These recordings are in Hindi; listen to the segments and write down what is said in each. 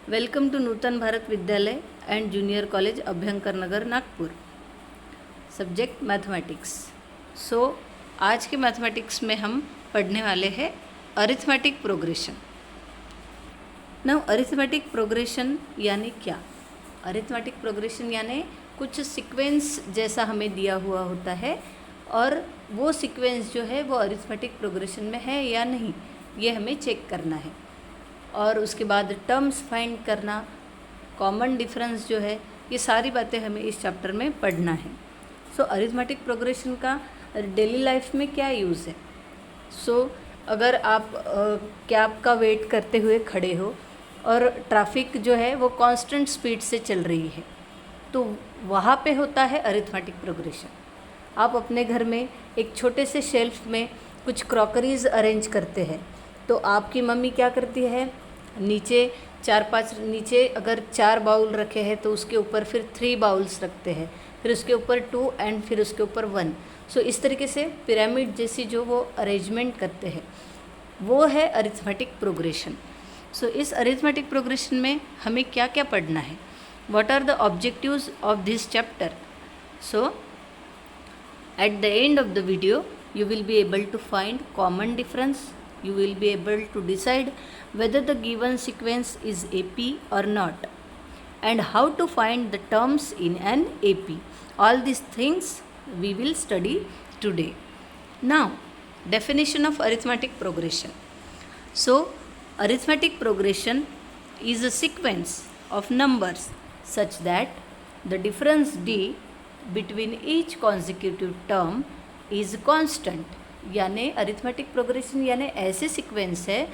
वेलकम टू नूतन भारत विद्यालय and junior college Abhyankar Nagar Nagpur. Subject mathematics. आज के मैथमेटिक्स में हम पढ़ने वाले हैं arithmetic progression. Now arithmetic progression यानी क्या? अरिथमेटिक प्रोग्रेशन यानी कुछ सीक्वेंस जैसा हमें दिया हुआ होता है और वो सीक्वेंस जो है वो अरिथमेटिक प्रोग्रेशन में है या नहीं, ये हमें चेक करना है। और उसके बाद टर्म्स फाइंड करना, कॉमन डिफरेंस जो है, ये सारी बातें हमें इस चैप्टर में पढ़ना है। अरिथमेटिक प्रोग्रेशन का डेली लाइफ में क्या यूज़ है? अगर आप कैब का वेट करते हुए खड़े हो और ट्रैफिक जो है वो कांस्टेंट स्पीड से चल रही है, तो वहाँ पे होता है अरिथमेटिक प्रोग्रेशन। आप अपने घर में एक छोटे से शेल्फ में कुछ क्रॉकरीज अरेंज करते हैं, तो आपकी मम्मी क्या करती है, नीचे नीचे अगर 4 बाउल रखे हैं तो उसके ऊपर फिर 3 बाउल्स रखते हैं, फिर उसके ऊपर 2 एंड फिर उसके ऊपर 1। इस तरीके से पिरामिड जैसी जो वो अरेंजमेंट करते हैं, वो है अरिथमेटिक प्रोग्रेशन। इस अरिथमेटिक प्रोग्रेशन में हमें क्या क्या पढ़ना है? What are the objectives of this chapter? At the end of the video you will be able to find common difference. You will be able to decide whether the given sequence is AP or not, and how to find the terms in an AP. All these things we will study today. Now, definition of arithmetic progression. Arithmetic progression is a sequence of numbers such that the difference D between each consecutive term is constant. यानी अरिथमेटिक प्रोग्रेशन यानी ऐसे सीक्वेंस है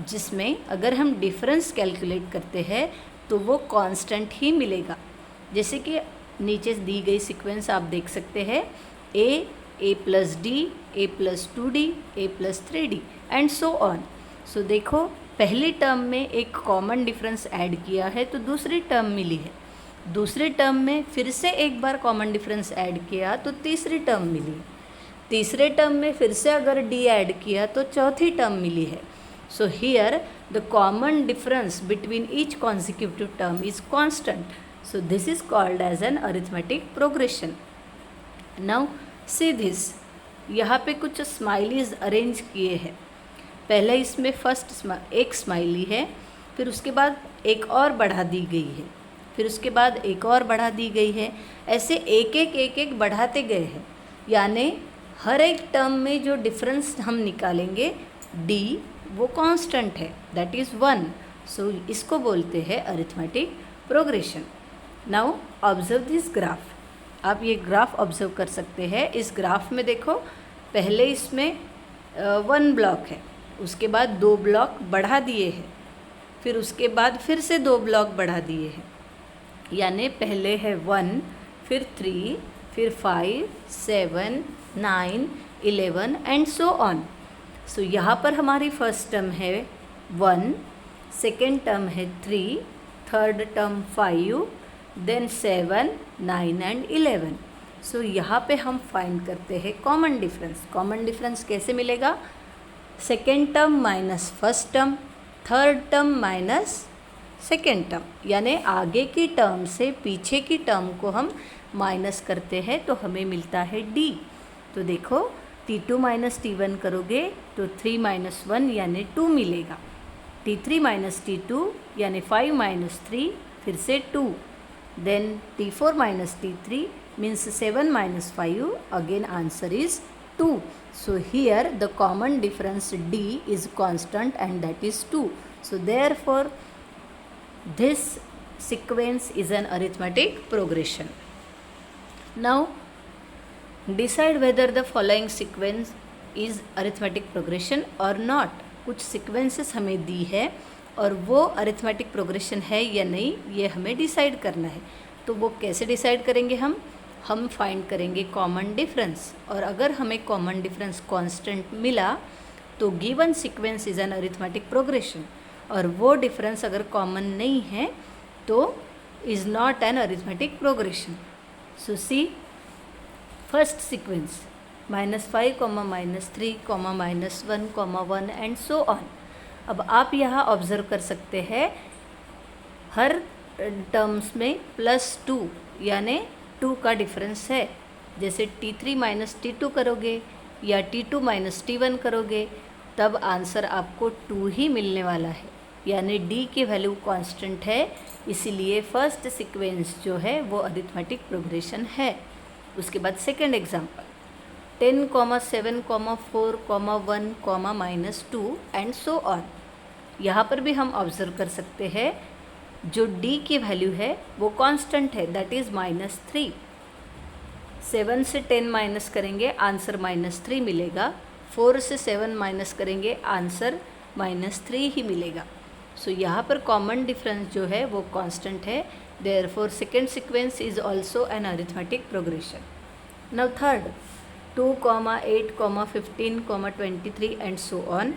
जिसमें अगर हम डिफरेंस कैलकुलेट करते हैं तो वो कांस्टेंट ही मिलेगा। जैसे कि नीचे दी गई सीक्वेंस आप देख सकते हैं, a plus D, a plus 2d, a plus 3d and so on. देखो, पहली टर्म में एक कॉमन डिफरेंस ऐड किया है तो दूसरी टर्म मिली है, दूसरे टर्म में फिर से एक बार कॉमन डिफरेंस ऐड किया तो तीसरी टर्म मिली है, तीसरे टर्म में फिर से अगर डी ऐड किया तो चौथी टर्म मिली है। Here the common difference between each consecutive term is constant. This is called as an arithmetic progression. Now see this, यहाँ पे कुछ स्माइलीज अरेंज किए हैं। पहले इसमें फर्स्ट एक स्माइली है, फिर उसके बाद एक और बढ़ा दी गई है, फिर उसके बाद एक और बढ़ा दी गई है। ऐसे एक एक बढ़ाते गए हैं, यानी हर एक टर्म में जो डिफरेंस हम निकालेंगे d वो कांस्टेंट है, दैट इज़ 1। इसको बोलते हैं arithmetic progression. Now observe this graph. आप ये ग्राफ ऑब्जर्व कर सकते हैं। इस ग्राफ में देखो, पहले इसमें 1 ब्लॉक है, उसके बाद 2 ब्लॉक बढ़ा दिए हैं, फिर उसके बाद फिर से 2 ब्लॉक बढ़ा दिए हैं, यानी पहले है 1, फिर 3, फिर 5, 7, 9, 11 एंड सो ऑन। यहाँ पर हमारी फर्स्ट टर्म है 1, सेकेंड टर्म है 3, थर्ड टर्म 5, देन 7, 9 एंड 11। यहाँ पे हम फाइंड करते हैं कॉमन डिफरेंस। कॉमन डिफरेंस कैसे मिलेगा? Second term minus first term, third term minus second term, यानी आगे की टर्म से पीछे की टर्म को हम माइनस करते हैं तो हमें मिलता है d। तो देखो, t2 माइनस t1 करोगे तो 3 माइनस 1 यानी 2 मिलेगा, t3 माइनस t2 यानी 5 माइनस 3 फिर से 2, then t4 minus t3 means 7 minus 5, again answer is 2। Here the common difference d is constant and that is 2। Therefore this sequence is an arithmetic progression. Now decide whether the following sequence is arithmetic progression or not. कुछ sequences हमें दी है और वो arithmetic progression है या नहीं, ये हमें डिसाइड करना है। तो वो कैसे डिसाइड करेंगे? हम फाइंड करेंगे कॉमन डिफरेंस, और अगर हमें कॉमन डिफरेंस कांस्टेंट मिला तो given sequence is an arithmetic progression, और वो डिफरेंस अगर कॉमन नहीं है तो is not an arithmetic progression. See first sequence -5, -3, -1, 1 and so on. अब आप यहाँ ऑब्जर्व कर सकते हैं हर टर्म्स में +2 यानी 2 का डिफरेंस है। जैसे T3 माइनस T2 करोगे या T2 माइनस T1 करोगे तब आंसर आपको 2 ही मिलने वाला है, यानी D की वैल्यू कांस्टेंट है, इसीलिए फर्स्ट सीक्वेंस जो है वो अरिथमेटिक प्रोग्रेशन है। उसके बाद second example 10, 7, 4, 1, -2 and so on. यहाँ पर भी हम ऑब्जर्व कर सकते हैं जो D की वैल्यू है वो कांस्टेंट है, दैट इज़ -3। 7 से 10 माइनस करेंगे आंसर -3 मिलेगा, 4 से 7 माइनस करेंगे आंसर -3 ही मिलेगा। सो यहाँ पर कॉमन डिफरेंस जो है वो कांस्टेंट है, therefore second sequence is also an arithmetic progression. Now third 2, 8, 15, 23 and so on.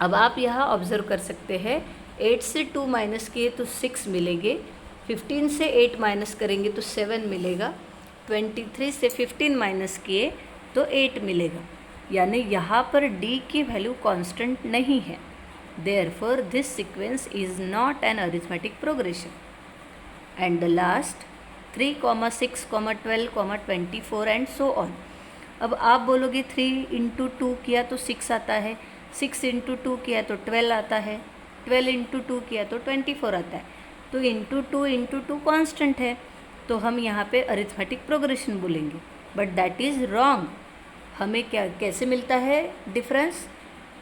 अब आप यहाँ ऑब्जर्व कर सकते हैं 8 से 2 माइनस किए तो 6 मिलेंगे, 15 से 8 माइनस करेंगे तो 7 मिलेगा, 23 से 15 माइनस किए तो 8 मिलेगा, यानी यहाँ पर D की वैल्यू कांस्टेंट नहीं है, therefore this sequence is not an arithmetic progression. And the last 3, 6, 12, 24 and so on. अब आप बोलोगे 3 × 2 किया तो 6 आता है, 6 × 2 किया तो 12 आता है, 12 × 2 किया तो 24 आता है, तो × 2 कांस्टेंट है, तो हम यहाँ पे अरिथमेटिक प्रोग्रेशन बोलेंगे, बट दैट इज़ रॉन्ग। हमें क्या कैसे मिलता है डिफरेंस?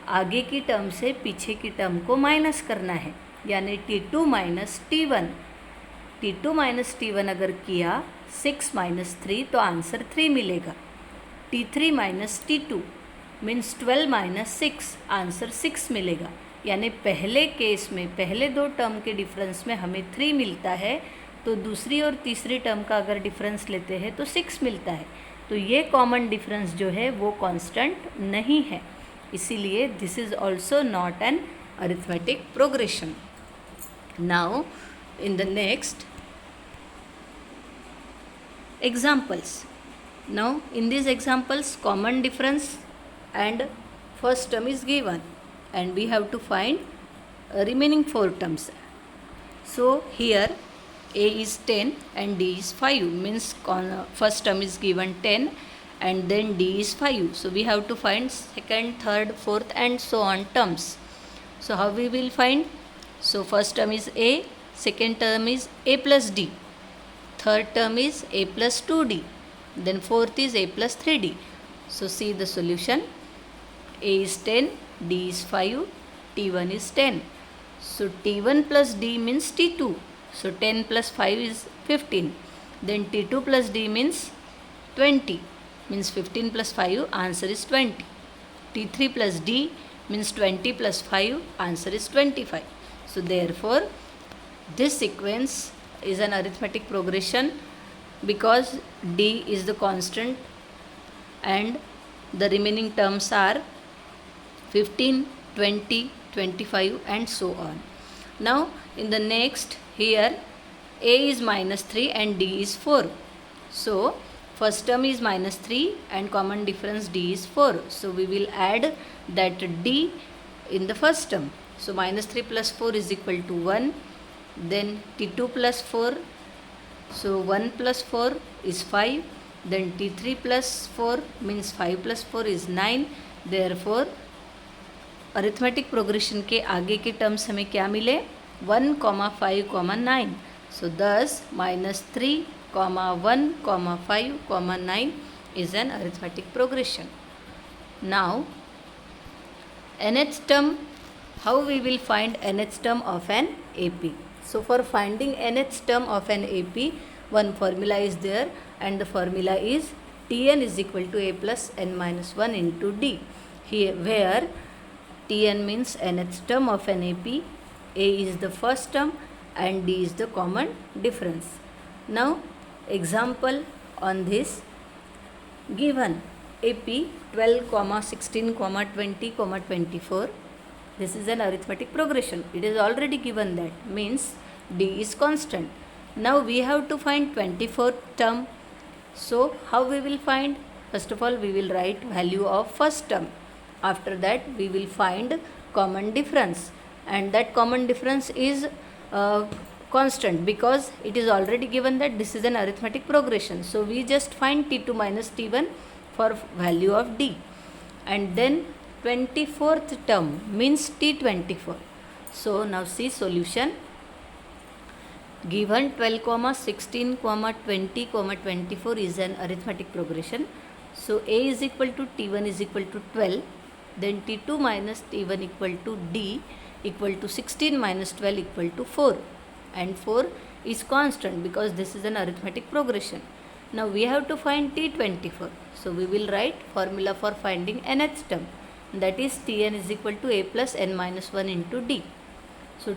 आगे की टर्म से पीछे की टर्म को माइनस करना है, यानी T2 minus T1। T2 minus T1 अगर किया 6 - 3 तो आंसर 3 मिलेगा। T3 minus T2 means 12 - 6 answer 6 मिलेगा, यानी पहले केस में पहले 2 टर्म के डिफरेंस में हमें 3 मिलता है, तो दूसरी और तीसरी टर्म का अगर डिफरेंस लेते हैं तो 6 मिलता है। तो ये कॉमन डिफरेंस जो है वो कांस्टेंट नहीं है, इसीलिए this is also not an arithmetic progression. Now in the next examples. Now in these examples common difference and first term is given and we have to find remaining 4 terms. So here A is 10 and D is 5, means first term is given 10 and then D is 5. So we have to find second, third, fourth and so on terms. So how we will find? So first term is A, second term is A plus D, third term is A plus 2D, then fourth is A plus 3D. So see the solution. A is 10, D is 5, T1 is 10. So T1 plus D means T2. So 10 plus 5 is 15. Then T2 plus D means 20. Means 15 plus 5 answer is 20. T3 plus D means 20 plus 5 answer is 25. So therefore this sequence is an arithmetic progression because D is the constant and the remaining terms are 15, 20, 25 and so on. Now in the next here A is -3 and D is 4. So first term is -3 and common difference D is 4. So we will add that D in the first term. So -3 plus 4 is equal to 1. Then T2 plus 4, so 1 plus 4 is 5, then T3 plus 4 means 5 plus 4 is 9, therefore arithmetic progression के आगे के टर्म्स हमें क्या मिले? 1, 5, 9. So thus -3, 1, 5, 9 is an arithmetic progression. Now nth term, how we will find nth term of an AP? So for finding nth term of an AP, one formula is there and the formula is Tn is equal to A plus n minus 1 into D. Here where Tn means nth term of an AP, A is the first term and D is the common difference. Now example on this given AP 12, 16, 20, 24. This is an arithmetic progression. It is already given that, means D is constant. Now we have to find 24th term. So how we will find? First of all we will write value of first term. After that we will find common difference, and that common difference is constant because it is already given that this is an arithmetic progression. So we just find t2 minus t1 for value of d. And then 24th term means t24. So now see solution. Given 12, 16, 20, 24 is an arithmetic progression. So a is equal to t1 is equal to 12. Then t2 minus t1 equal to d equal to 16 minus 12 equal to 4. And 4 is constant because this is an arithmetic progression. Now we have to find t24. So we will write formula for finding nth term, that is tn is equal to a plus n minus 1 into d. So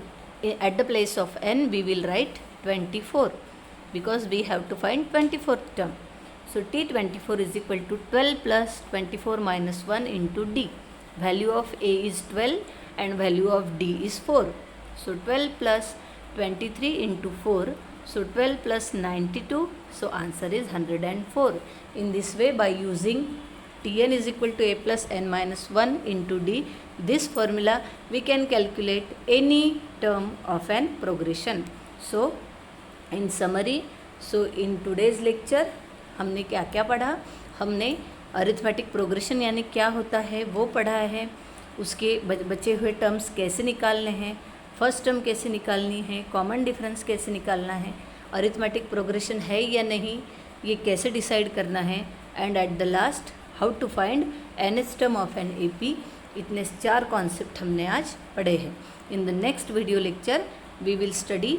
at the place of n we will write 24 because we have to find 24th term. So t24 is equal to 12 plus 24 minus 1 into d. Value of a is 12 and value of d is 4. So 12 plus 23 into 4. So 12 plus 92. So answer is 104. In this way, by using tn is equal to a plus n minus 1 into d, this formula we can calculate any term of an progression. So in summary, so in today's lecture हमने क्या क्या पढ़ा? हमने अरिथमेटिक प्रोग्रेशन यानी क्या होता है वो पढ़ा है, उसके बचे हुए टर्म्स कैसे निकालने हैं, फर्स्ट टर्म कैसे निकालनी है, कॉमन डिफरेंस कैसे निकालना है, अरिथमेटिक प्रोग्रेशन है या नहीं ये कैसे डिसाइड करना है, and at the last how to find nth term of an AP. इतने 4 कॉन्सेप्ट हमने आज पढ़े हैं. In the next video lecture we will study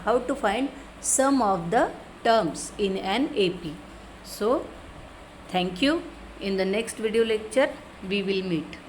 how to find sum of the terms in an AP. So thank you. In the next video lecture we will meet.